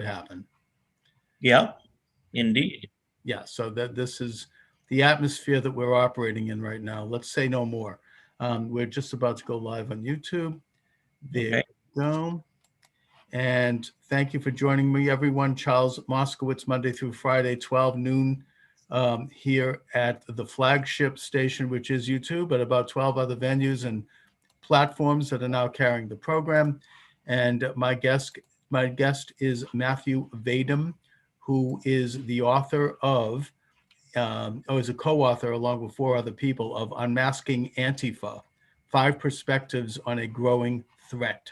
happen. Yeah, indeed. Yeah, so that this is the atmosphere that we're operating in right now. Let's say no more. We're just about to go live on YouTube. There Okay. we go. And thank you for joining me, everyone. Charles Moscowitz, Monday through Friday, 12 noon, here at the flagship station, which is YouTube, but about 12 other venues and platforms that are now carrying the program. And my guest is Matthew Vadum, who is the author of, or is a co-author along with four other people of Unmasking Antifa, Five Perspectives on a Growing Threat.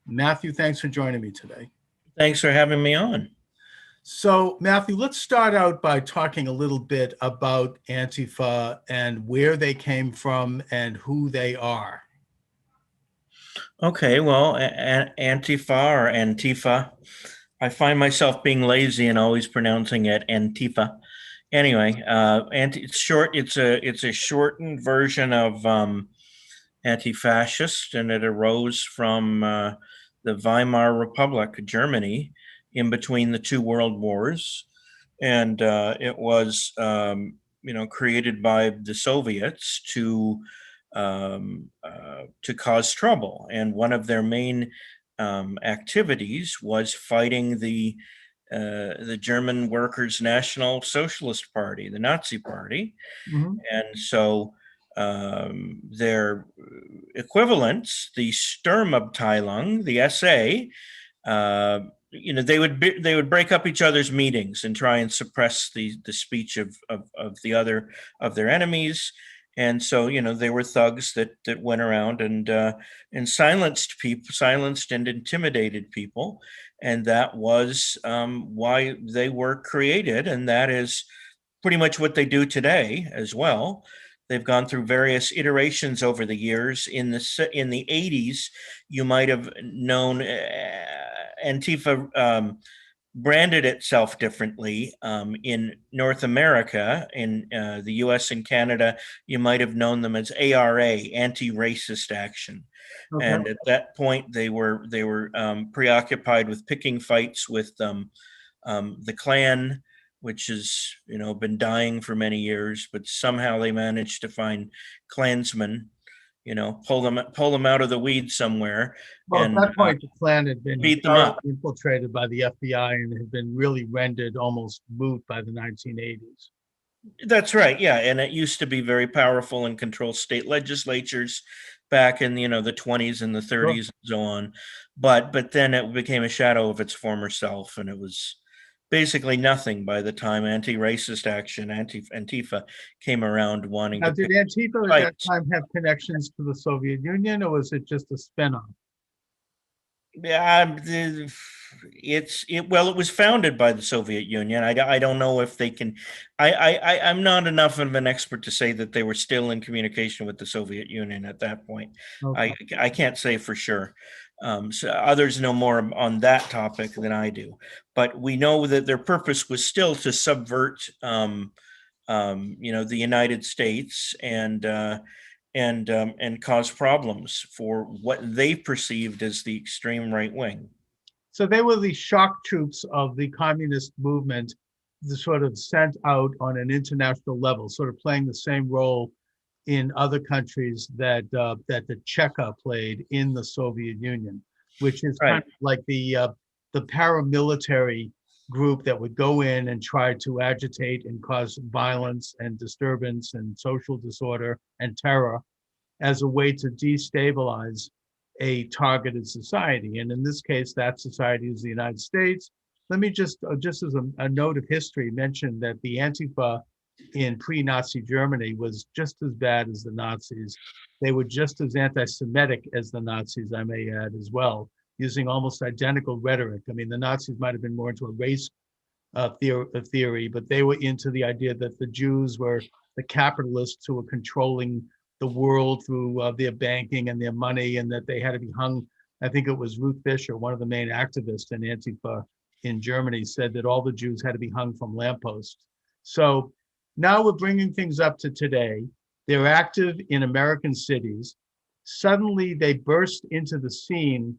Matthew, thanks for joining me today. Thanks for having me on. So, Matthew, let's start out by talking a little bit about Antifa and where they came from and who they are. Okay, well, Antifa or Antifa. I find myself being lazy and always pronouncing it Antifa. Anyway, it's short. It's a shortened version of anti-fascist, and it arose from the Weimar Republic, Germany, in between the two world wars, and it was created by the Soviets to cause trouble, and one of their main activities was fighting the German Workers' National Socialist Party, the Nazi Party, Mhm. and so their equivalents, the Sturmabteilung, the SA, they would break up each other's meetings and try and suppress the speech of the other of their enemies. And so, they were thugs that went around and silenced and intimidated people, and that was why they were created, and that is pretty much what they do today as well. They've gone through various iterations over the years. In the 80s, you might have known Antifa branded itself differently. In North America, in the U.S. and Canada, you might have known them as ARA, Anti-Racist Action. Okay. And at that point, they were preoccupied with picking fights with the Klan, which has been dying for many years, but somehow they managed to find Klansmen, pull them out of the weeds somewhere Well, at and that point, the Klan had been beat them thoroughly up. infiltrated by the FBI and had been really rendered almost moot by the 1980s. That's right. Yeah, and it used to be very powerful and control state legislatures back in the 20s and the Sure. 30s and so on. But then it became a shadow of its former self, and it was basically nothing by the time anti-racist action, Antifa came around wanting Now, to did pick Antifa at that fights. time have connections to the Soviet Union, or was it just a spinoff? Yeah, it was founded by the Soviet Union. I don't know if they can. I'm not enough of an expert to say that they were still in communication with the Soviet Union at that point. I Okay. I can't say for sure. So others know more on that topic than I do, but we know that their purpose was still to subvert, the United States and cause problems for what they perceived as the extreme right wing. So they were the shock troops of the communist movement, the sort of sent out on an international level, sort of playing the same role in other countries that the Cheka played in the Soviet Union, which is kind Right. of like the paramilitary group that would go in and try to agitate and cause violence and disturbance and social disorder and terror as a way to destabilize a targeted society. And in this case, that society is the United States. Let me just as a note of history, mention that the Antifa in pre-Nazi Germany was just as bad as the Nazis. They were just as anti-Semitic as the Nazis, I may add, as well, using almost identical rhetoric. I mean, the Nazis might have been more into a race theory, but they were into the idea that the Jews were the capitalists who were controlling the world through their banking and their money, and that they had to be hung. I think it was Ruth Fisher, one of the main activists in Antifa in Germany, said that all the Jews had to be hung from lampposts. So now we're bringing things up to today. They're active in American cities. Suddenly they burst into the scene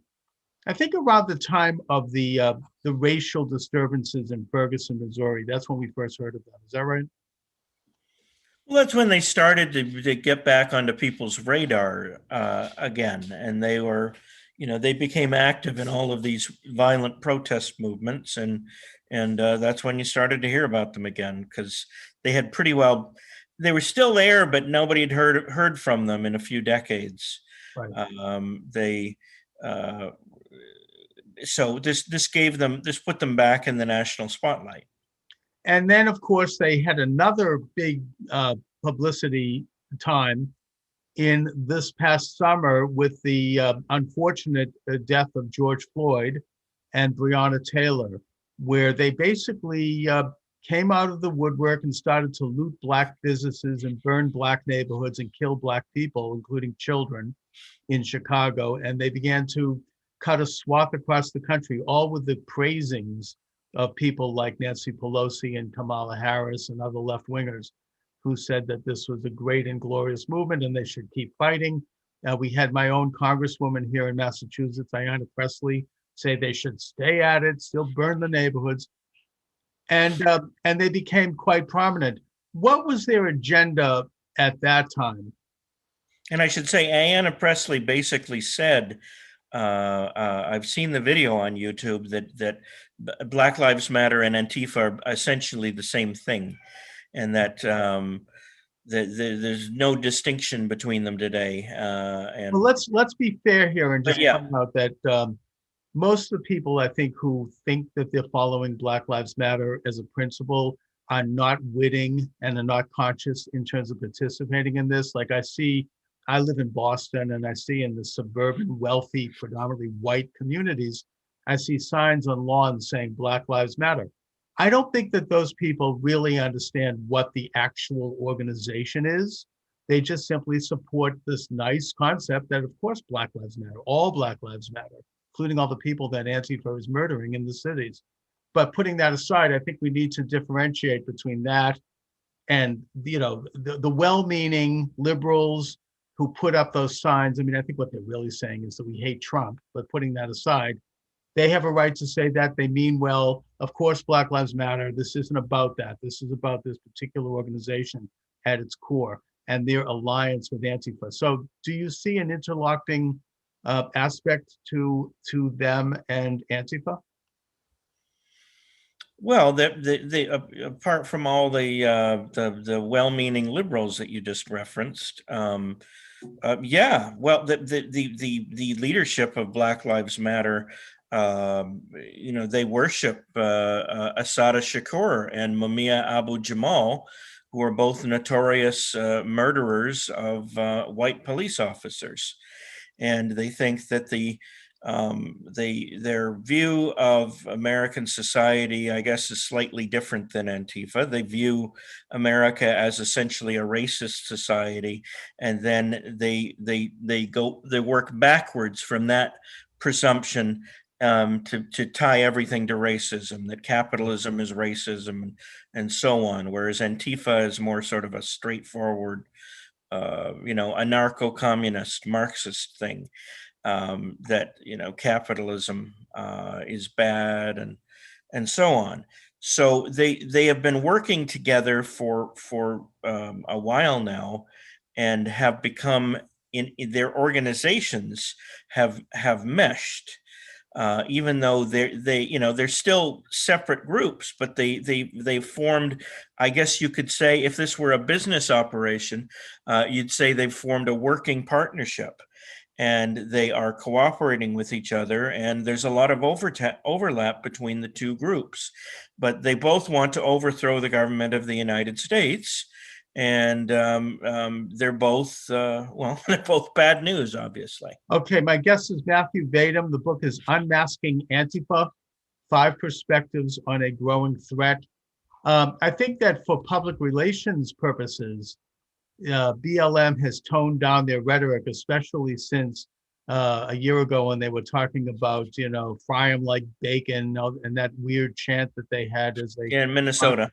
I think around the time of the racial disturbances in Ferguson, Missouri. That's when we first heard of them. Is that right? Well, that's when they started to get back onto people's radar again, and they were, they became active in all of these violent protest movements, and that's when you started to hear about them again because they had pretty well, they were still there, but nobody had heard from them in a few decades. Right. They uh, so this put them back in the national spotlight. And then, of course, they had another big publicity time in this past summer with the unfortunate death of George Floyd and Breonna Taylor, where they basically came out of the woodwork and started to loot Black businesses and burn Black neighborhoods and kill Black people, including children, in Chicago. And they began to cut a swath across the country, all with the praisings of people like Nancy Pelosi and Kamala Harris and other left wingers who said that this was a great and glorious movement and they should keep fighting. We had my own congresswoman here in Massachusetts, Ayanna Pressley, say they should stay at it, still burn the neighborhoods, and they became quite prominent. What was their agenda at that time? And I should say, Ayanna Pressley basically said, I've seen the video on YouTube that Black Lives Matter and Antifa are essentially the same thing, and that there's no distinction between them today. Well, let's be fair here and But just yeah, point out that most of the people I think who think that they're following Black Lives Matter as a principle are not witting and are not conscious in terms of participating in this. Like I live in Boston and I see in the suburban, wealthy, predominantly white communities, I see signs on lawns saying Black Lives Matter. I don't think that those people really understand what the actual organization is. They just simply support this nice concept that, of course, Black Lives Matter, all Black Lives Matter, including all the people that Antifa is murdering in the cities. But putting that aside, I think we need to differentiate between that and the well-meaning liberals who put up those signs. I mean, I think what they're really saying is that we hate Trump, but putting that aside, they have a right to say that. They mean well. Of course, Black Lives Matter. This isn't about that. This is about this particular organization at its core and their alliance with Antifa. So do you see an interlocking aspect to them and Antifa? well, apart from all the well-meaning liberals that you just referenced, yeah, well, the leadership of Black Lives Matter, they worship Assata Shakur and Mumia Abu Jamal, who are both notorious murderers of white police officers, and they think that their view of American society, I guess, is slightly different than Antifa. They view America as essentially a racist society, and then they work backwards from that presumption to tie everything to racism, that capitalism is racism, and so on. Whereas Antifa is more sort of a straightforward, anarcho-communist Marxist thing, that capitalism is bad, and so on. So they have been working together for a while now, and have become in their organizations have meshed. Even though they're still separate groups, but they formed. I guess you could say, if this were a business operation, you'd say they've formed a working partnership, and they are cooperating with each other. And there's a lot of overlap between the two groups, but they both want to overthrow the government of the United States. And they're both, well, they're both bad news, obviously. Okay, my guest is Matthew Vadum. The book is Unmasking Antifa, 5 Perspectives on a Growing Threat. I think that for public relations purposes, BLM has toned down their rhetoric, especially since a year ago when they were talking about, fry them like bacon, and that weird chant that they had as they. In Minnesota.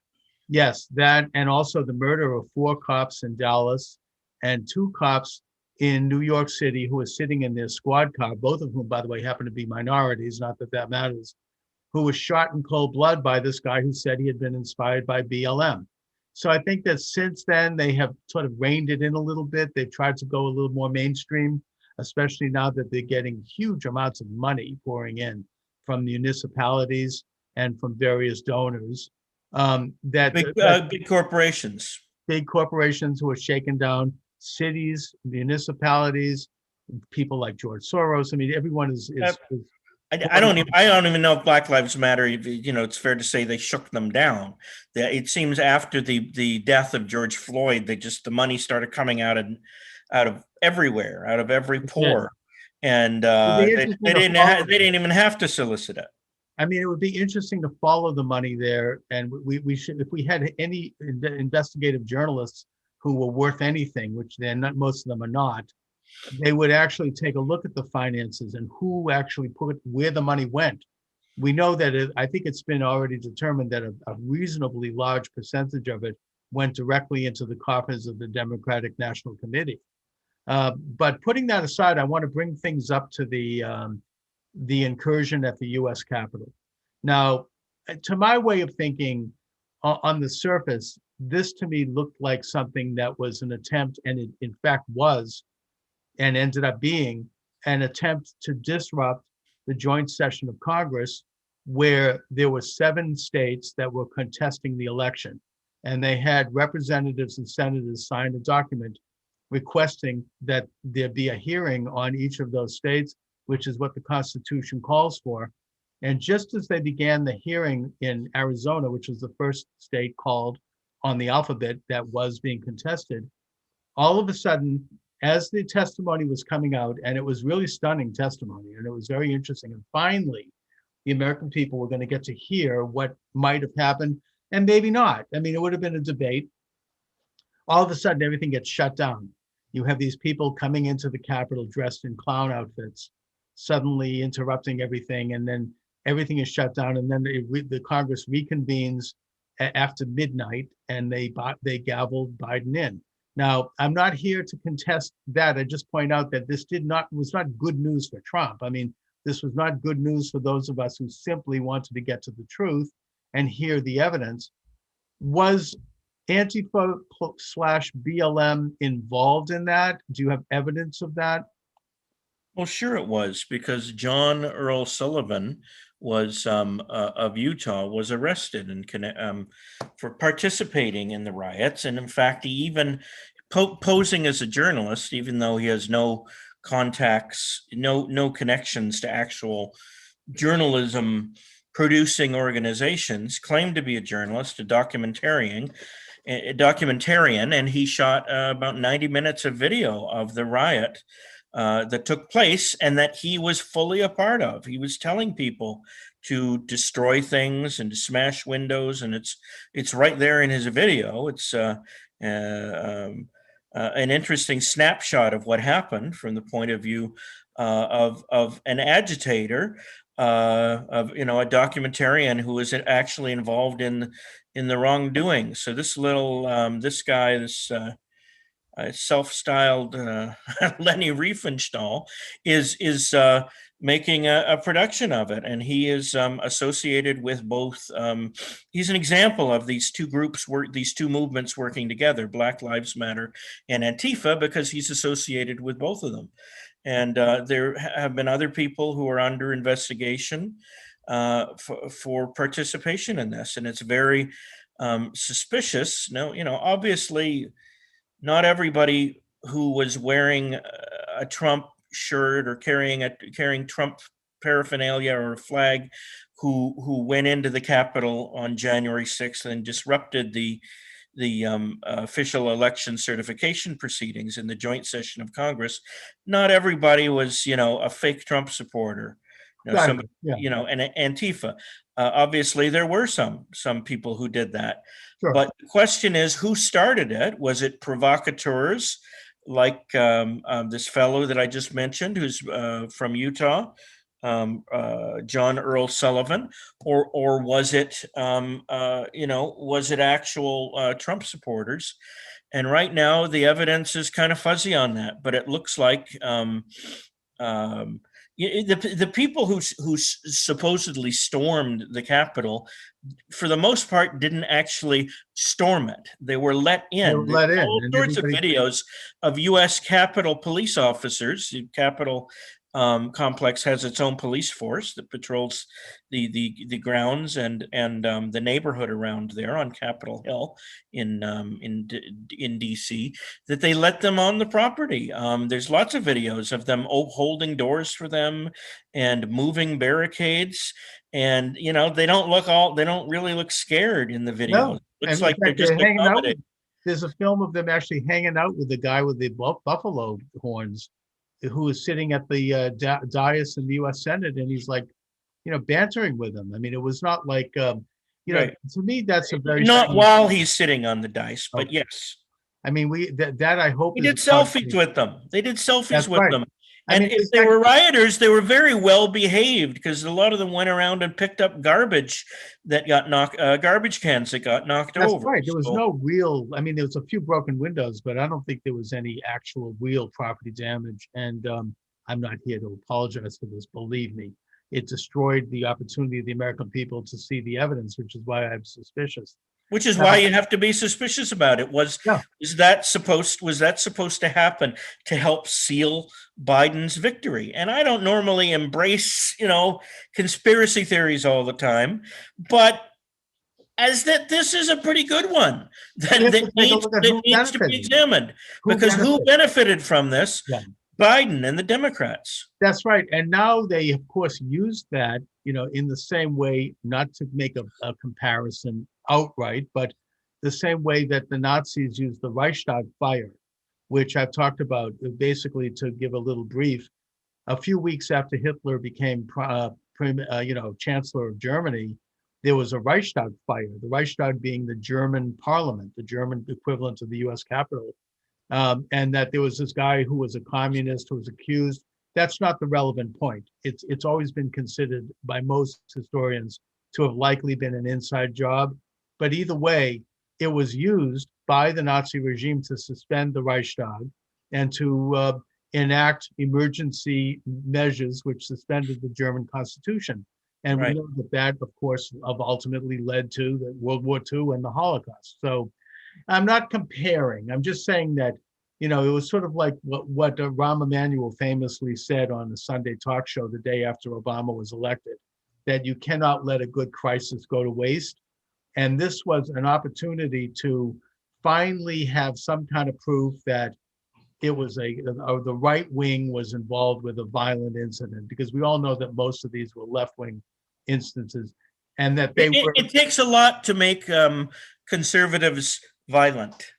Yes, that, and also the murder of 4 cops in Dallas and 2 cops in New York City who was sitting in their squad car, both of whom, by the way, happen to be minorities, not that that matters, who was shot in cold blood by this guy who said he had been inspired by BLM. So I think that since then they have sort of reined it in a little bit. They've tried to go a little more mainstream, especially now that they're getting huge amounts of money pouring in from municipalities and from various donors. Big corporations. Big corporations who are shaking down cities, municipalities, people like George Soros. I mean, everyone is I don't even know if Black Lives Matter. It's fair to say they shook them down. It seems after the death of George Floyd, the money started coming out of everywhere, out of every pore, and they didn't even have to solicit it. I mean, it would be interesting to follow the money there, and we should, if we had any investigative journalists who were worth anything, which they're not, most of them are not, they would actually take a look at the finances and who actually put where the money went. We know that I think it's been already determined that a reasonably large percentage of it went directly into the coffers of the Democratic National Committee. But putting that aside, I want to bring things up to the incursion at the U.S. Capitol. Now, to my way of thinking, on the surface, this to me looked like something that was an attempt, and it in fact was, and ended up being an attempt to disrupt the joint session of Congress, where there were 7 states that were contesting the election. And they had representatives and senators sign a document requesting that there be a hearing on each of those states, which is what the Constitution calls for. And just as they began the hearing in Arizona, which was the first state called on the alphabet that was being contested, all of a sudden, as the testimony was coming out, and it was really stunning testimony, and it was very interesting, and finally, the American people were going to get to hear what might have happened, and maybe not. I mean, it would have been a debate. All of a sudden, everything gets shut down. You have these people coming into the Capitol dressed in clown outfits, suddenly interrupting everything, and then everything is shut down, and then the Congress reconvenes after midnight, and they gavelled Biden in. Now, I'm not here to contest that. I just point out that this was not good news for Trump. I mean, this was not good news for those of us who simply wanted to get to the truth and hear the evidence. Was Antifa / BLM involved in that? Do you have evidence of that? Well, sure it was, because John Earl Sullivan was of Utah, was arrested for participating in the riots, and in fact, he even posing as a journalist, even though he has no contacts, no connections to actual journalism producing organizations, claimed to be a journalist, a documentarian, and he shot about 90 minutes of video of the riot that took place and that he was fully a part of. He was telling people to destroy things and to smash windows, and it's right there in his video. It's an interesting snapshot of what happened from the point of view of an agitator, of a documentarian who was actually involved in the wrongdoing. So this self-styled Lenny Riefenstahl is making a production of it, and he is associated with both. He's an example of these two movements working together, Black Lives Matter and Antifa, because he's associated with both of them. And there have been other people who are under investigation for participation in this, and it's very suspicious. Now, obviously, not everybody who was wearing a Trump shirt or carrying Trump paraphernalia or a flag who went into the Capitol on January 6th and disrupted the official election certification proceedings in the joint session of Congress. Not everybody was, a fake Trump supporter, Exactly. and Antifa. Obviously, there were some people who did that. Sure. But the question is, who started it? Was it provocateurs like this fellow that I just mentioned, who's from Utah, John Earl Sullivan, or was it, was it actual Trump supporters? And right now, the evidence is kind of fuzzy on that, but it looks like um, the people who supposedly stormed the Capitol, for the most part, didn't actually storm it. They were let They in. were There's let in, all and sorts of everybody. videos of U.S. Capitol police officers. The Capitol complex has its own police force that patrols the grounds and the neighborhood around there on Capitol Hill in D.C. That they let them on the property. There's lots of videos of them holding doors for them and moving barricades. And they don't really look scared in the videos. No, Looks and in like they're fact, just they're hanging out accommodating. with. There's a film of them actually hanging out with the guy with the buffalo horns, who is sitting at the dais in the U.S. Senate, and he's like, bantering with him. I mean, it was not like, Right. to me, that's a very Not strange. while he's sitting on the dice, but Okay. yes. I mean, that I hope They is did a selfies positive. with them. They did selfies That's with right. them. I And mean, if is they that were rioters, they were very well behaved because a lot of them went around and picked up garbage that got knocked, garbage cans that got knocked That's over. right. There was So, no real, I mean, there was a few broken windows, but I don't think there was any actual real property damage. And I'm not here to apologize for this. Believe me, it destroyed the opportunity of the American people to see the evidence, which is why I'm suspicious. which is why Now, you have to be suspicious about it. Was yeah, is that supposed was that supposed to happen to help seal Biden's victory? And I don't normally embrace, conspiracy theories all the time, but as that this is a pretty good one we that, have that to take a needs look at that who needs to be benefited. examined, Who because who benefited? benefited from this? Yeah. Biden and the Democrats. That's right. And now they, of course, use that, in the same way, not to make a comparison outright, but the same way that the Nazis used the Reichstag fire, which I've talked about. Basically, to give a little brief, a few weeks after Hitler became, chancellor of Germany, there was a Reichstag fire, the Reichstag being the German parliament, the German equivalent of the US Capitol, and that there was this guy who was a communist who was accused. That's not the relevant point. It's always been considered by most historians to have likely been an inside job. But either way, it was used by the Nazi regime to suspend the Reichstag and to enact emergency measures which suspended the German constitution. And we Right. know that, of course, ultimately led to the World War II and the Holocaust. So I'm not comparing. I'm just saying that, it was sort of like what Rahm Emanuel famously said on the Sunday talk show the day after Obama was elected, that you cannot let a good crisis go to waste. And this was an opportunity to finally have some kind of proof that it was the right wing was involved with a violent incident, because we all know that most of these were left wing instances, and that they It, were. it takes a lot to make conservatives violent.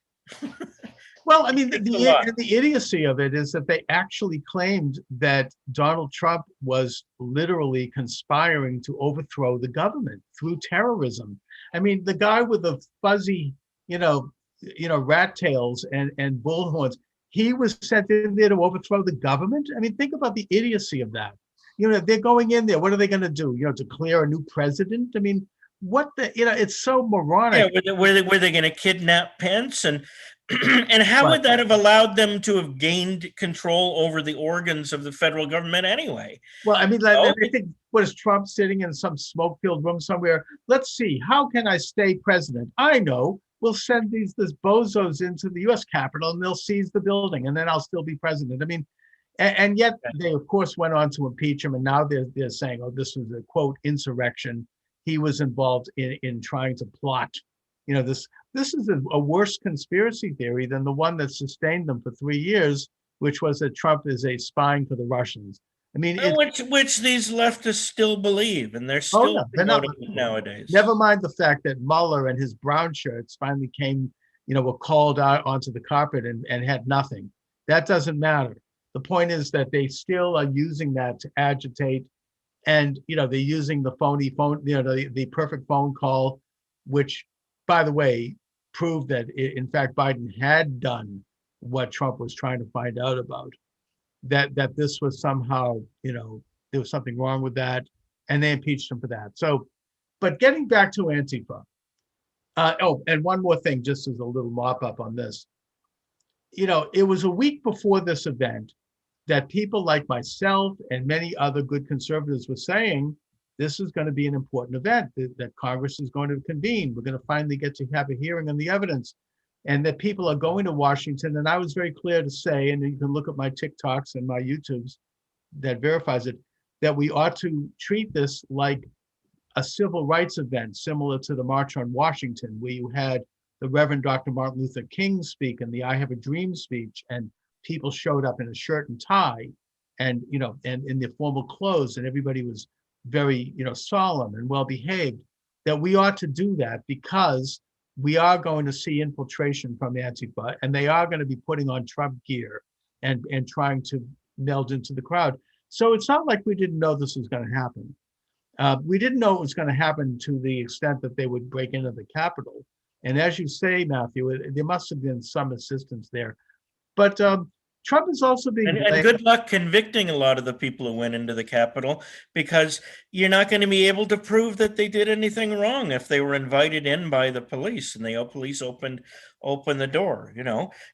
Well, I mean, It takes a lot. the idiocy of it is that they actually claimed that Donald Trump was literally conspiring to overthrow the government through terrorism. I mean, the guy with the fuzzy, rat tails and bullhorns, he was sent in there to overthrow the government. I mean, think about the idiocy of that. They're going in there. What are they going to do? Declare a new president? I mean, what it's so Yeah, moronic. were they going to kidnap Pence and how But would that have allowed them to have gained control over the organs of the federal government anyway? Well, I mean, like, No, I think, what is Trump sitting in some smoke-filled room somewhere? Let's see, how can I stay president? I know. We'll send this bozos into the U.S. Capitol and they'll seize the building, and then I'll still be president. I mean, and yet they, of course, went on to impeach him, and now they're saying, oh, this was a quote insurrection. He was involved in trying to plot. This is a worse conspiracy theory than the one that sustained them for 3 years, which was that Trump is a spying for the Russians. I mean, and which these leftists still believe, and they're oh still no, they're not promoting listening it to it. nowadays. Never mind the fact that Mueller and his brown shirts finally came, were called out onto the carpet and had nothing. That doesn't matter. The point is that they still are using that to agitate, and they're using the phony phone, the perfect phone call, which, by the way, proved that in fact Biden had done what Trump was trying to find out about. That this was somehow, there was something wrong with that, and they impeached him for that. So, but getting back to Antifa. Oh, and one more thing, just as a little mop up on this. it was a week before this event that people like myself and many other good conservatives were saying, this is going to be an important event, that Congress is going to convene. We're going to finally get to have a hearing on the evidence, and that people are going to Washington. And I was very clear to say, and you can look at my TikToks and my YouTubes that verifies it, that we ought to treat this like a civil rights event similar to the March on Washington, where you had the Reverend Dr. Martin Luther King speak and the I Have a Dream speech, and people showed up in a shirt and tie and, and in their formal clothes, and everybody was very, solemn and well behaved, that we ought to do that because we are going to see infiltration from Antifa, and they are going to be putting on Trump gear and trying to meld into the crowd. So it's not like we didn't know this was going to happen. We didn't know it was going to happen to the extent that they would break into the Capitol. And as you say, Matthew, there must have been some assistance there. But Trump is also being and good luck convicting a lot of the people who went into the Capitol, because you're not going to be able to prove that they did anything wrong if they were invited in by the police and the police opened the door.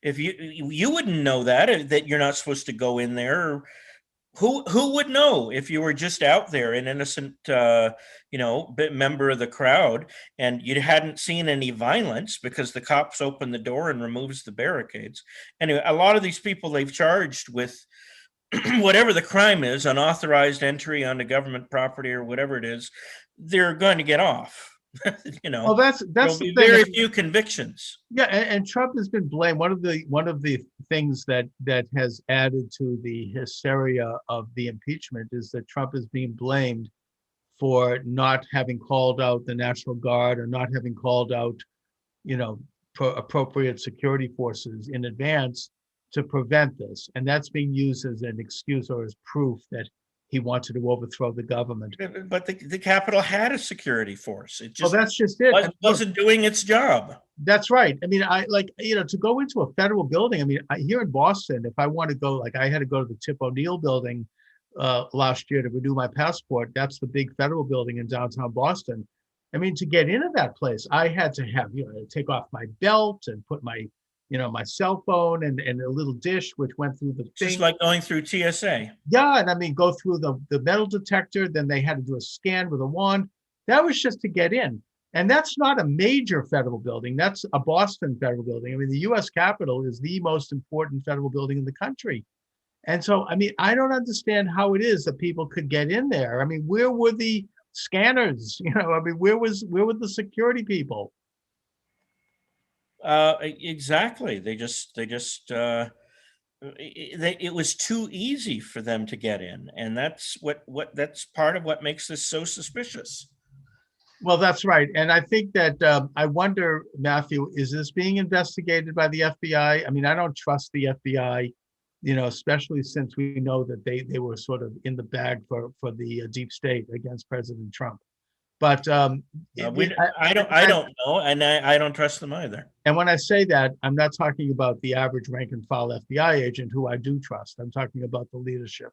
If you wouldn't know that you're not supposed to go in there. Who would know if you were just out there, an innocent, member of the crowd, and you hadn't seen any violence because the cops open the door and removes the barricades? Anyway, a lot of these people they've charged with whatever the crime is, unauthorized entry onto government property or whatever it is, they're going to get off. Well, that's there'll the be thing. very few convictions. Yeah, and Trump has been blamed. One of the things that has added to the hysteria of the impeachment is that Trump is being blamed for not having called out the National Guard or not having called out, appropriate security forces in advance to prevent this, and that's being used as an excuse or as proof that he wanted to overthrow the government. But the Capitol had a security force. It just that's just it. Wasn't doing its job. That's right. I mean, to go into a federal building. I mean, here in Boston, if I want to go, like I had to go to the Tip O'Neill building last year to renew my passport. That's the big federal building in downtown Boston. I mean, to get into that place, I had to have, take off my belt and put my, my cell phone and a little dish, which went through the thing. Just like going through TSA. Yeah. And I mean, go through the metal detector. Then they had to do a scan with a wand. That was just to get in. And that's not a major federal building. That's a Boston federal building. I mean, the US Capitol is the most important federal building in the country. And so, I mean, I don't understand how it is that people could get in there. I mean, where were the scanners? I mean, where were the security people? Exactly. It was too easy for them to get in, and that's that's part of what makes this so suspicious. Well, that's right. And I think that I wonder, Matthew, is this being investigated by the FBI? I mean, I don't trust the FBI, especially since we know that they were sort of in the bag for the deep state against President Trump. But I don't know, and I don't trust them either. And when I say that, I'm not talking about the average rank and file FBI agent who I do trust. I'm talking about the leadership.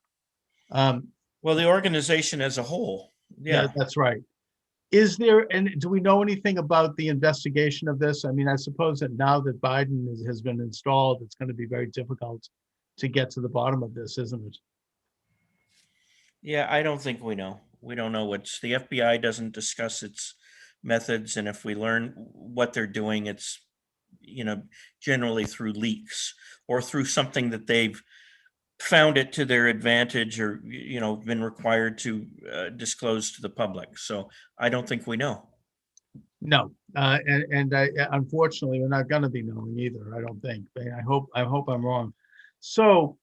Well, the organization as a whole. Yeah, that's right. Is there, and do we know anything about the investigation of this? I mean, I suppose that now that Biden has been installed, it's going to be very difficult to get to the bottom of this, isn't it? Yeah, I don't think we know. We don't know the FBI doesn't discuss its methods, and if we learn what they're doing, it's generally through leaks or through something that they've found it to their advantage or been required to disclose to the public. So I don't think we know. No, and unfortunately, we're not going to be knowing either. I don't think. I hope I'm wrong. So,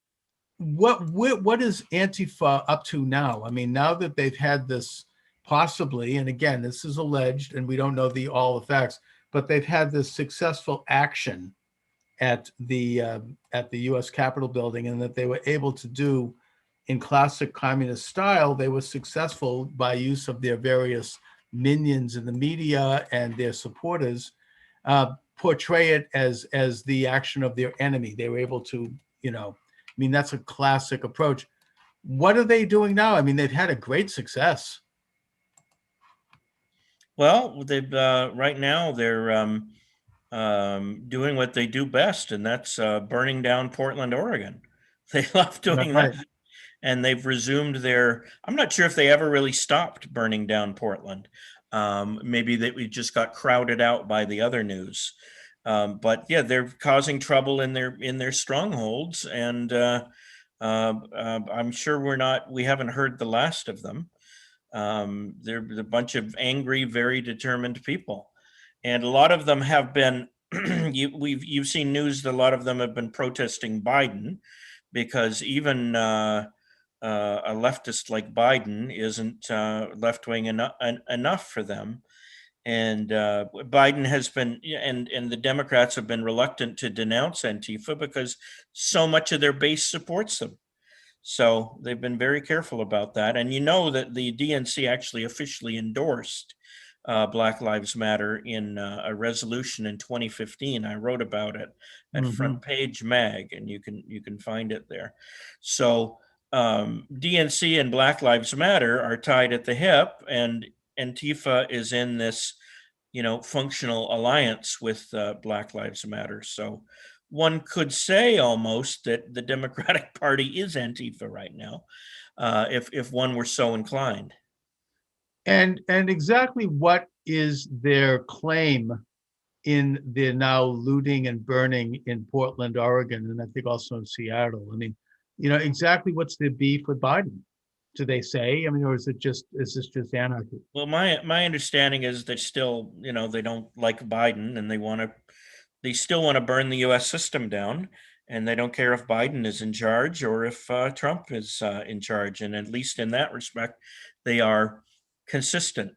what is Antifa up to now? I mean, now that they've had this possibly, and again, this is alleged, and we don't know all the facts, but they've had this successful action at the U.S. Capitol building, and that they were able to do in classic communist style. They were successful by use of their various minions in the media and their supporters, portray it as the action of their enemy. They were able to, I mean, that's a classic approach. What are they doing now? I mean, they've had a great success. Well, they've right now they're doing what they do best, and that's burning down Portland, Oregon. They love doing that, Right. and they've resumed their. I'm not sure if they ever really stopped burning down Portland. Maybe that we just got crowded out by the other news. But yeah, they're causing trouble in their strongholds, and I'm sure we haven't heard the last of them. They're a bunch of angry, very determined people, and a lot of them have been. You've seen news that a lot of them have been protesting Biden, because even a leftist like Biden isn't left wing enough for them. And Biden has been, and the Democrats have been reluctant to denounce Antifa because so much of their base supports them. So they've been very careful about that. And you know that the DNC actually officially endorsed Black Lives Matter in a resolution in 2015. I wrote about it at Hmm. Front Page Mag, and you can find it there. So DNC and Black Lives Matter are tied at the hip, and Antifa is in this, functional alliance with Black Lives Matter. So one could say almost that the Democratic Party is Antifa right now, if one were so inclined. And exactly what is their claim in the now looting and burning in Portland, Oregon, and I think also in Seattle? I mean, exactly what's the beef with Biden? Do they say? I mean, or is this just anarchy? Well, my understanding is they still, they don't like Biden, and they still want to burn the U.S. system down, and they don't care if Biden is in charge or if Trump is in charge. And at least in that respect, they are consistent,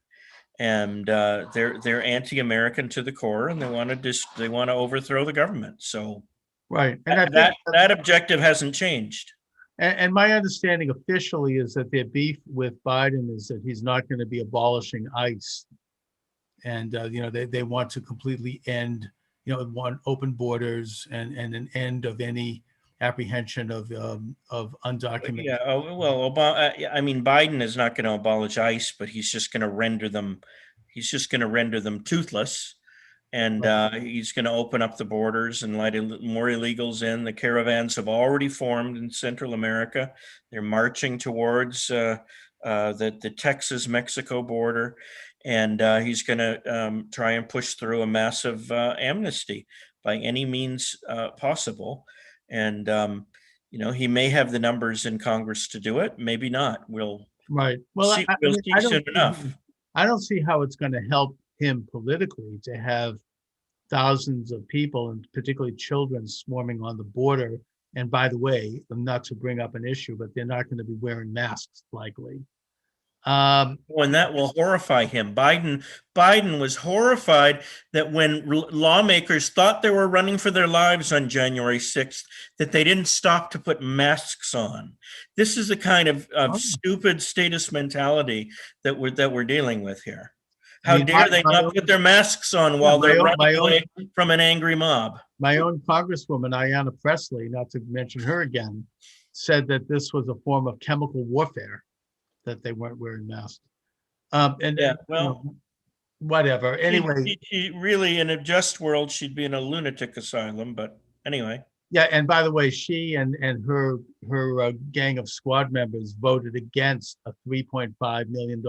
and they're anti-American to the core, and they want to overthrow the government. So Right. And that I think that objective hasn't changed. and my understanding officially is that their beef with Biden is that he's not going to be abolishing ICE. And they want to completely end, want open borders and an end of any apprehension of undocumented. Yeah. Oh, well, Obama, I mean, Biden is not going to abolish ICE, but he's just going to render them. He's just going to render them toothless, and Right. he's going to open up the borders and let more illegals in. The caravans have already formed in Central America. They're marching towards the Texas Mexico border, and he's going to try and push through a massive amnesty by any means possible. And he may have the numbers in Congress to do it, maybe not. We'll Right. Well, see. I We'll mean, see soon enough. I don't see how it's going to help him politically to have thousands of people, and particularly children, swarming on the border. And by the way, not to bring up an issue, but they're not going to be wearing masks likely. Um, And that will horrify him. Biden was horrified that when lawmakers thought they were running for their lives on January 6th, that they didn't stop to put masks on. This is the kind of oh, stupid status mentality that we're dealing with here. I How mean, dare they my not own, put their masks on yeah, while they're running away from an angry mob? my own Congresswoman, Ayanna Pressley, not to mention her again, said that this was a form of chemical warfare, that they weren't wearing masks. And Yeah, then, well, whatever. she, Anyway, she really, in a just world, she'd be in a lunatic asylum. But anyway. yeah. And by the way, she and her gang of squad members voted against a $3.5 million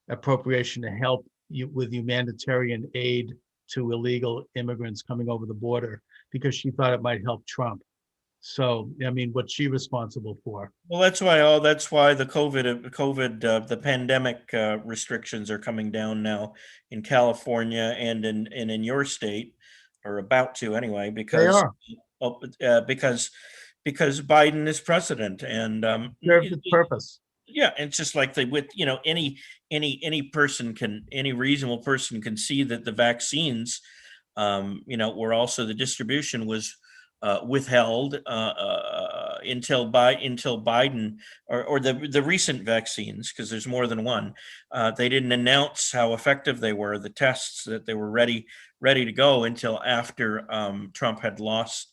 appropriation to help you with humanitarian aid to illegal immigrants coming over the border, because she thought it might help Trump. So, I mean, what's she responsible for? Well, that's why the pandemic restrictions are coming down now in California and in your state, or about to anyway, They because are oh, because Biden is president, and served its purpose. yeah, it's just like any reasonable person can see that the vaccines, were also the distribution was withheld until Biden, or the recent vaccines, because there's more than one. They didn't announce how effective they were, the tests that they were ready to go, until after Trump had lost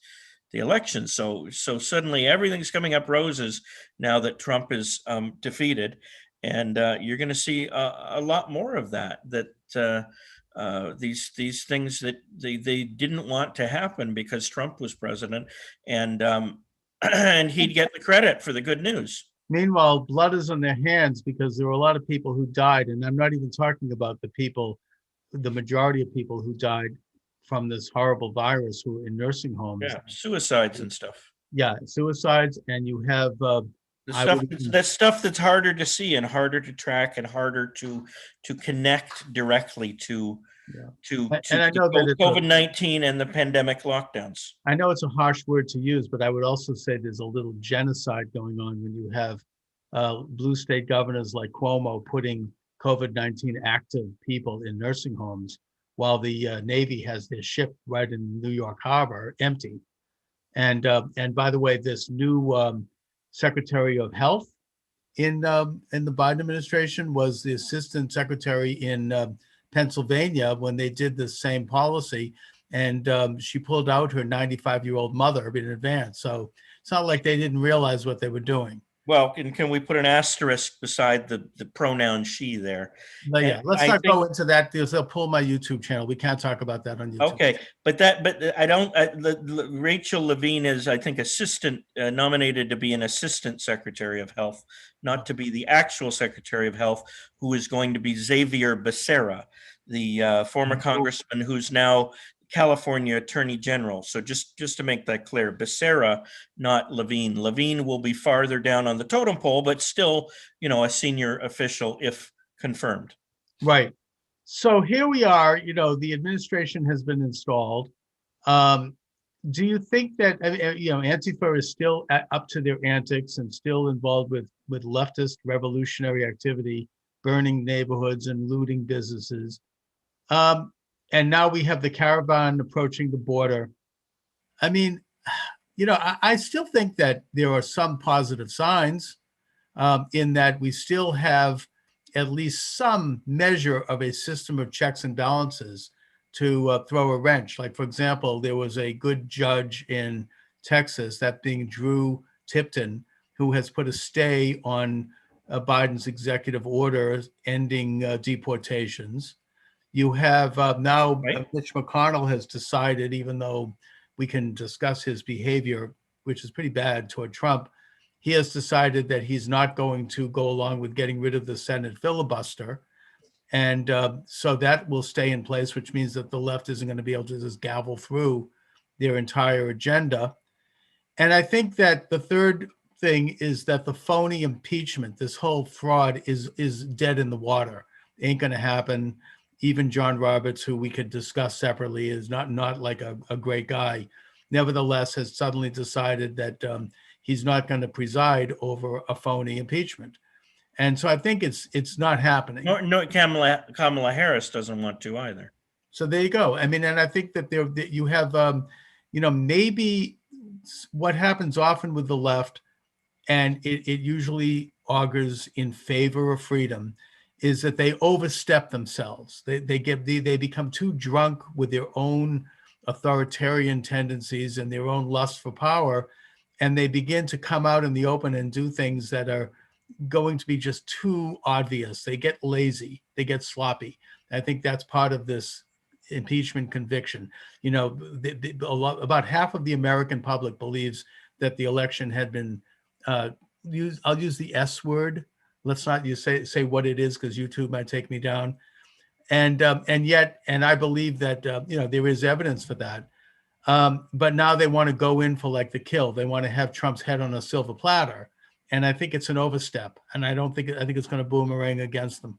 the election. So suddenly everything's coming up roses now that Trump is defeated, and you're going to see a lot more of that. these things that they didn't want to happen because Trump was president, and and he'd get the credit for the good news. Meanwhile, blood is on their hands because there were a lot of people who died, and I'm not even talking about the majority of people who died from this horrible virus who were in nursing homes. Yeah, suicides and stuff. Yeah, suicides, and you have I would even, That's stuff that's harder to see and harder to track and harder to connect directly to yeah. to And I the know that COVID-19 and the pandemic lockdowns. I know it's a harsh word to use, but I would also say there's a little genocide going on when you have blue state governors like Cuomo putting COVID-19 active people in nursing homes while the Navy has their ship right in New York Harbor empty. And by the way, this new Secretary of Health in the Biden administration was the assistant secretary in Pennsylvania when they did the same policy, and she pulled out her 95-year-old mother in advance. So it's not like they didn't realize what they were doing. Well, can we put an asterisk beside the pronoun she there? But And yeah, let's I not think, go into that because they'll pull my YouTube channel. We can't talk about that on YouTube. okay, but I don't. Rachel Levine is, I think, assistant nominated to be an assistant secretary of health, not to be the actual secretary of health, who is going to be Xavier Becerra, the former congressman who's now California Attorney General. So just to make that clear, Becerra, not Levine. Levine will be farther down on the totem pole, but still, a senior official if confirmed. Right. So here we are, the administration has been installed. Do you think that, Antifa is still up to their antics and still involved with leftist revolutionary activity, burning neighborhoods and looting businesses? And now we have the caravan approaching the border. I mean, I still think that there are some positive signs in that we still have at least some measure of a system of checks and balances to throw a wrench. Like, for example, there was a good judge in Texas, that being Drew Tipton, who has put a stay on Biden's executive order ending deportations. You have now Right. Mitch McConnell has decided, even though we can discuss his behavior, which is pretty bad toward Trump, he has decided that he's not going to go along with getting rid of the Senate filibuster. And so that will stay in place, which means that the left isn't going to be able to just gavel through their entire agenda. And I think that the third thing is that the phony impeachment, this whole fraud is dead in the water. Ain't going to happen. Even John Roberts, who we could discuss separately, is not like a great guy. Nevertheless, has suddenly decided that he's not going to preside over a phony impeachment. And so I think it's not happening. No, Kamala Harris doesn't want to either. So there you go. I mean, and I think that you have, maybe what happens often with the left, and it usually augurs in favor of freedom, is that they overstep themselves. They become too drunk with their own authoritarian tendencies and their own lust for power, and they begin to come out in the open and do things that are going to be just too obvious. They get lazy, they get sloppy. I think that's part of this impeachment conviction. About half of the American public believes that the election had been I'll use the S word. Let's not say what it is, because YouTube might take me down. And I believe that there is evidence for that. But now they want to go in for like the kill. They want to have Trump's head on a silver platter, and I think it's an overstep. And I think it's going to boomerang against them.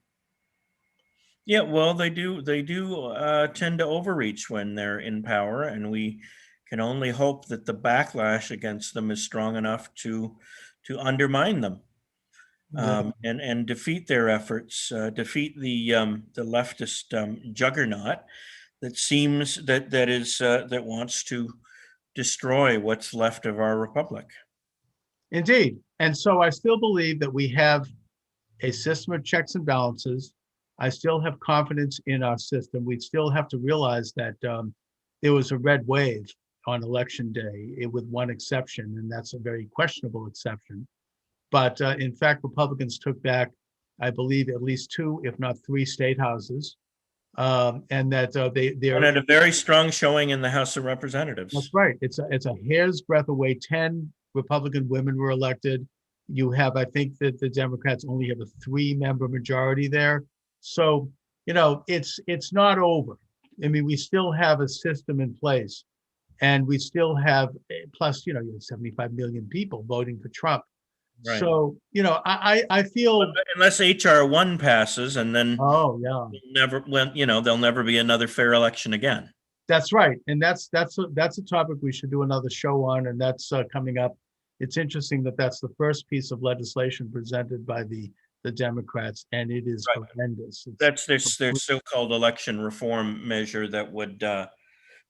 Yeah, well, they do tend to overreach when they're in power, and we can only hope that the backlash against them is strong enough to undermine them. And defeat their efforts, defeat the leftist juggernaut that seems that wants to destroy what's left of our republic. Indeed. And so I still believe that we have a system of checks and balances. I still have confidence in our system. We still have to realize that there was a red wave on election day, with one exception, and that's a very questionable exception. But in fact, Republicans took back, I believe, at least 2, if not 3 state houses. and that And they're had a very strong showing in the House of Representatives. that's right. It's a hair's breadth away. 10 Republican women were elected. You have, I think that the Democrats only have a 3-member majority there. So, it's not over. I mean, we still have a system in place, and we still have plus, you have 75 million people voting for Trump. Right. So, I feel, Unless HR 1 passes, and then oh yeah, there'll never be another fair election again. that's right. And that's a topic we should do another show on, and that's coming up. It's interesting that that's the first piece of legislation presented by the Democrats, and it is Right. horrendous. That's their so-called election reform measure that would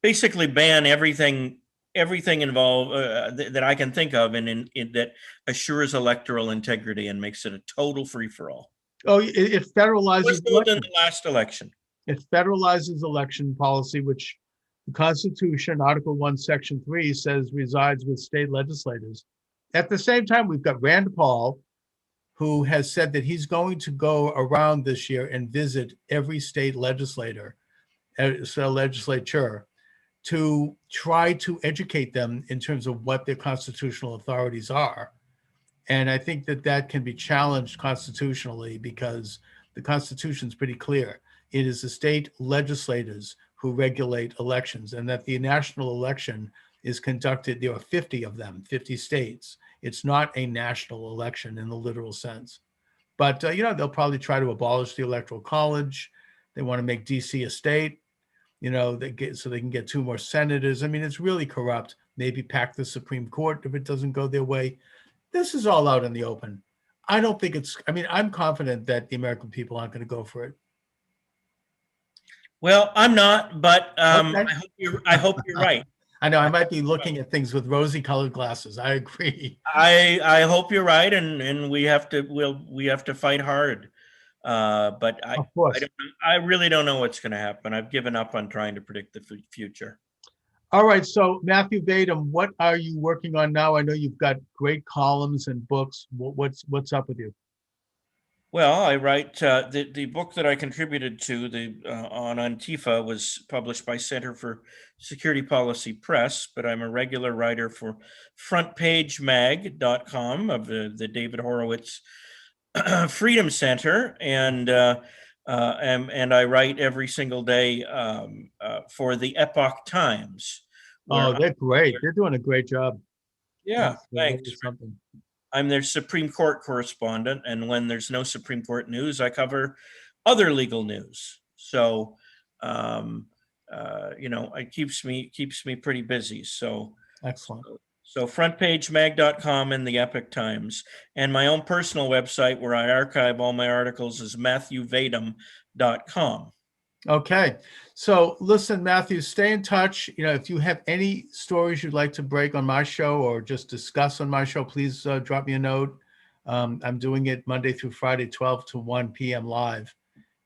basically ban everything involved that I can think of, and in that assures electoral integrity and makes it a total free-for-all. Oh, it federalizes Worse than election. the last election. It federalizes election policy, which the Constitution, Article 1, Section 3 says resides with state legislators. At the same time, we've got Rand Paul, who has said that he's going to go around this year and visit every state legislature to try to educate them in terms of what their constitutional authorities are. And I think that that can be challenged constitutionally because the Constitution is pretty clear. It is the state legislators who regulate elections, and that the national election is conducted. There are 50 of them, 50 states. It's not a national election in the literal sense. But, they'll probably try to abolish the Electoral College. They want to make DC a state, so they can get 2 more senators. I mean, it's really corrupt. Maybe pack the Supreme Court if it doesn't go their way. This is all out in the open. I don't think I'm confident that the American people aren't going to go for it. Well, I'm not, but Okay. I hope you're right. I know I might be looking at things with rosy-colored glasses. I agree. I hope you're right, and we have to fight hard. But Of course. I really don't know what's going to happen. I've given up on trying to predict the future. All right. So Matthew Vadum, what are you working on now? I know you've got great columns and books. What's up with you? Well, I write the book that I contributed to on Antifa was published by Center for Security Policy Press, but I'm a regular writer for frontpagemag.com of the David Horowitz Freedom Center, and I write every single day for the Epoch Times. Oh, they're great. They're doing a great job. Yeah, thanks. Something. I'm their Supreme Court correspondent, and when there's no Supreme Court news, I cover other legal news. So, it keeps me pretty busy. So excellent. So frontpagemag.com and the Epoch Times, and my own personal website where I archive all my articles is matthewvadum.com. Okay. So listen, Matthew, stay in touch. If you have any stories you'd like to break on my show or just discuss on my show, please drop me a note. I'm doing it Monday through Friday, 12 to 1 p.m. live.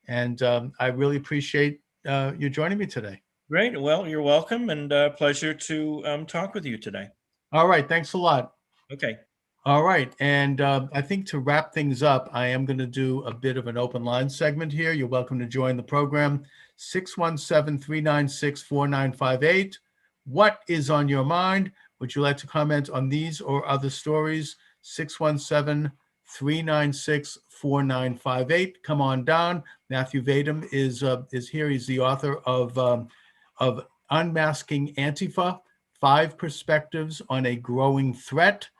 And I really appreciate you joining me today. Great. Well, you're welcome, and pleasure to talk with you today. All right. Thanks a lot. Okay. All right. And I think to wrap things up, I am going to do a bit of an open line segment here. You're welcome to join the program. 617-396-4958. What is on your mind? Would you like to comment on these or other stories? 617-396-4958. Come on down. Matthew Vadum is here. He's the author of Unmasking Antifa, 5 Perspectives on a Growing Threat.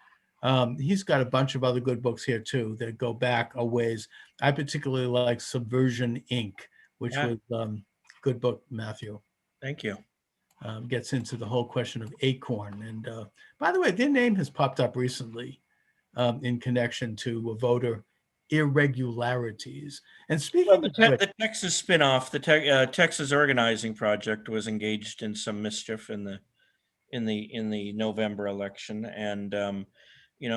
He's got a bunch of other good books here too that go back a ways. I particularly like Subversion Inc., which was good book, Matthew. Thank you. Gets into the whole question of Acorn. And by the way, their name has popped up recently in connection to voter irregularities. And speaking of the Texas spinoff, the Texas Organizing Project was engaged in some mischief in the November election, and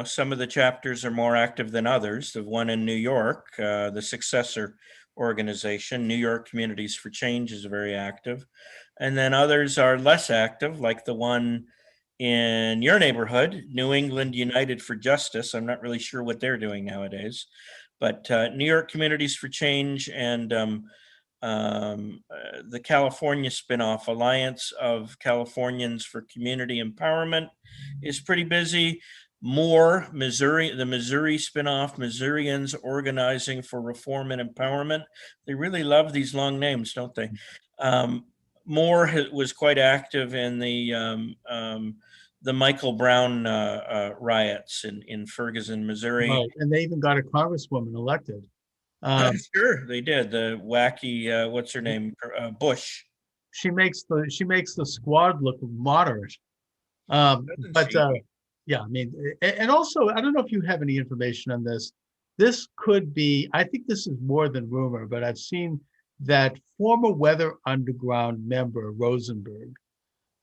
some of the chapters are more active than others. The one in New York, the successor organization, New York Communities for Change, is very active. And then others are less active, like the one in your neighborhood, New England United for Justice. I'm not really sure what they're doing nowadays. But New York Communities for Change and The California spinoff, Alliance of Californians for Community Empowerment, is pretty busy. More, Missouri, the Missouri spinoff, Missourians Organizing for Reform and Empowerment. They really love these long names, don't they? Moore was quite active in the Michael Brown riots in Ferguson, Missouri. Right. And they even got a congresswoman elected. Sure, they did. The wacky, what's her name? Bush. She makes the squad look moderate. Doesn't But she? yeah, I mean, and also, I don't know if you have any information on this. This could be, I think this is more than rumor, but I've seen that former Weather Underground member Rosenberg,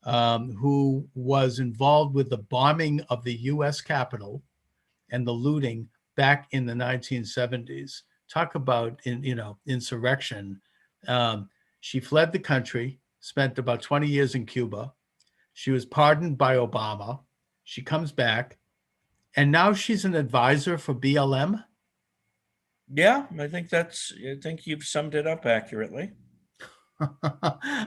who was involved with the bombing of the US Capitol and the looting back in the 1970s. Talk about insurrection. Um, she fled the country, spent about 20 years in Cuba. She was pardoned by Obama. She comes back, and now she's an advisor for BLM. Yeah, I think you've summed it up accurately.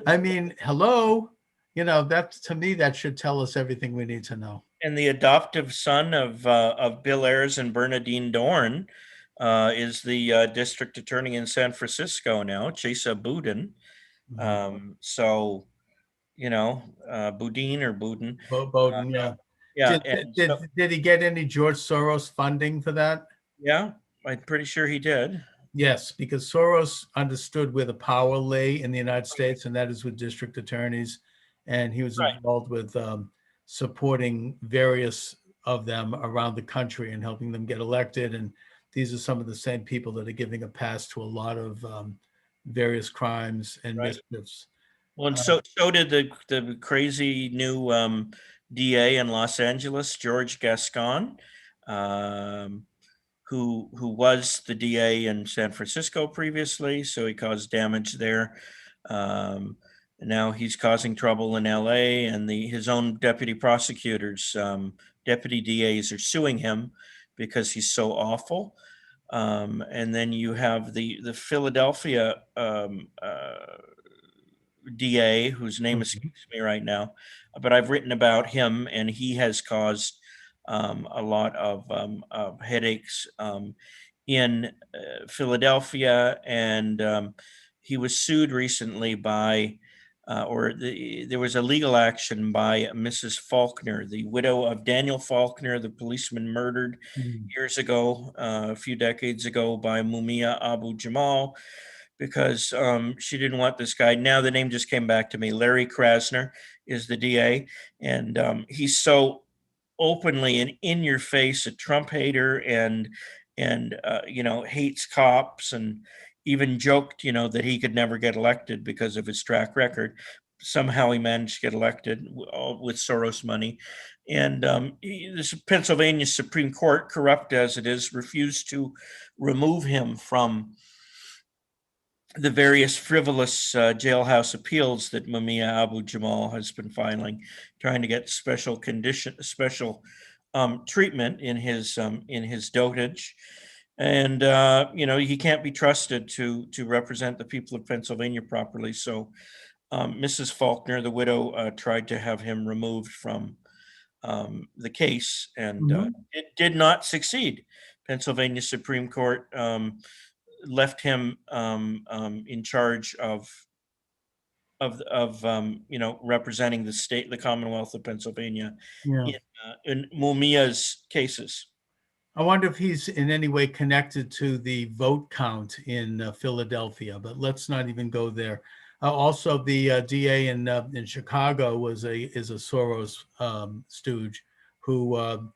I mean, hello. That to me, that should tell us everything we need to know. And the adoptive son of Bill Ayers and Bernadine Dorn is the district attorney in San Francisco now, Chesa Boudin. Mhm. So, Boudin or Boudin. Bowden, yeah. Yeah, Did, and did so did he get any George Soros funding for that? yeah, I'm pretty sure he did. Yes, because Soros understood where the power lay in the United States, and that is with district attorneys. And he was Right. involved with supporting various of them around the country and helping them get elected. And these are some of the same people that are giving a pass to a lot of various crimes and Right. mischiefs. Well, and Uh, so did the crazy new DA in Los Angeles, George Gascon, um, who was the DA in San Francisco previously. So he caused damage there. And now he's causing trouble in LA, and his own deputy prosecutors, deputy DAs are suing him because he's so awful. And then you have the Philadelphia DA, whose name mhm. escapes me right now, but I've written about him, and he has caused a lot of headaches in Philadelphia, and he was sued recently by, there was a legal action by Mrs. Faulkner, the widow of Daniel Faulkner, the policeman murdered Mm. years ago, a few decades ago, by Mumia Abu Jamal, because she didn't want this guy. Now the name just came back to me. Larry Krasner is the DA, and he's so openly and in your face a Trump hater, and hates cops, and even joked that he could never get elected because of his track record. Somehow he managed to get elected with Soros money. And this Pennsylvania Supreme Court, corrupt as it is, refused to remove him from the various frivolous jailhouse appeals that Mumia Abu Jamal has been filing, trying to get special treatment in his dotage. And he can't be trusted to represent the people of Pennsylvania properly. So Mrs. Faulkner, the widow, tried to have him removed from the case, and Mhm. it did not succeed. Pennsylvania Supreme Court left him in charge of representing the state, the Commonwealth of Pennsylvania, Yeah. in Mumia's cases. I wonder if he's in any way connected to the vote count in Philadelphia, but let's not even go there. Also, the DA in Chicago is a Soros stooge who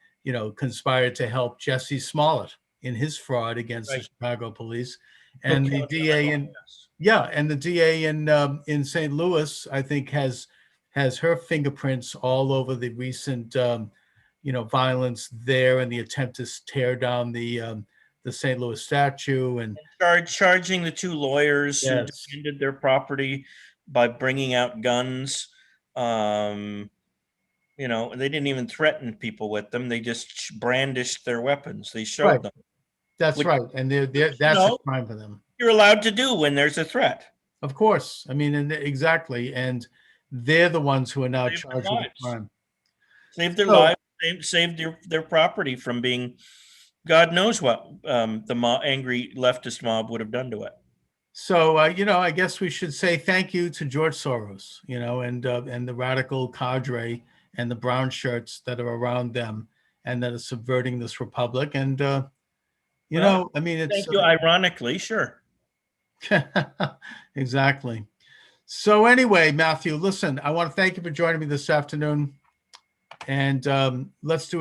conspired to help Jesse Smollett in his fraud against the Right. Chicago police, Cook and the County, DA Illinois. in Yes. yeah, and the DA in St. Louis, I think, has her fingerprints all over the recent violence there and the attempt to tear down the St. Louis statue. And Charging the two lawyers who yes, defended their property by bringing out guns. Um, they didn't even threaten people with them. They just brandished their weapons. They right, showed them, that's which, right, and which that's a crime for them. you're allowed to do when there's a threat. Of course. I mean, and exactly. And they're the ones who are now Saved their charged with the lives. crime. Saved their So, lives. Saved their property from being, God knows what the angry leftist mob would have done to it. I guess we should say thank you to George Soros, and the radical cadre and the brown shirts that are around them and that are subverting this republic. And, Well, I mean, it's thank you. Ironically, sure. exactly. So anyway, Matthew, listen, I want to thank you for joining me this afternoon. And let's do